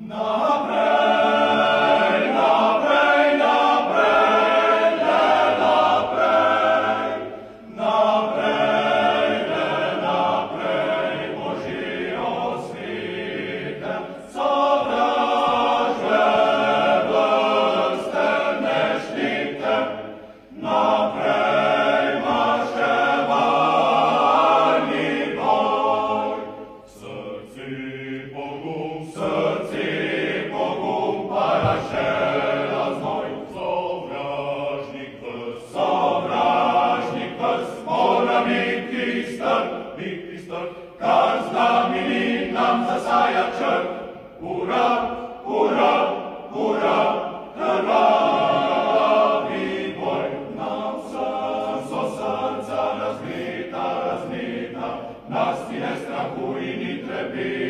Naprej, naprej, naprej, le naprej, naprej, le naprej, Božjo svitem, sovražne vrste ne štite, naprej maševalni boj. Srci pogum, parašela znoj, sovražnik vrst, mora biti strp, kar znameni nam zasaja črt. Ura, ura, ura, krvavi boj, nam so srca razbita, nas ti ne strahuj, ni trebi.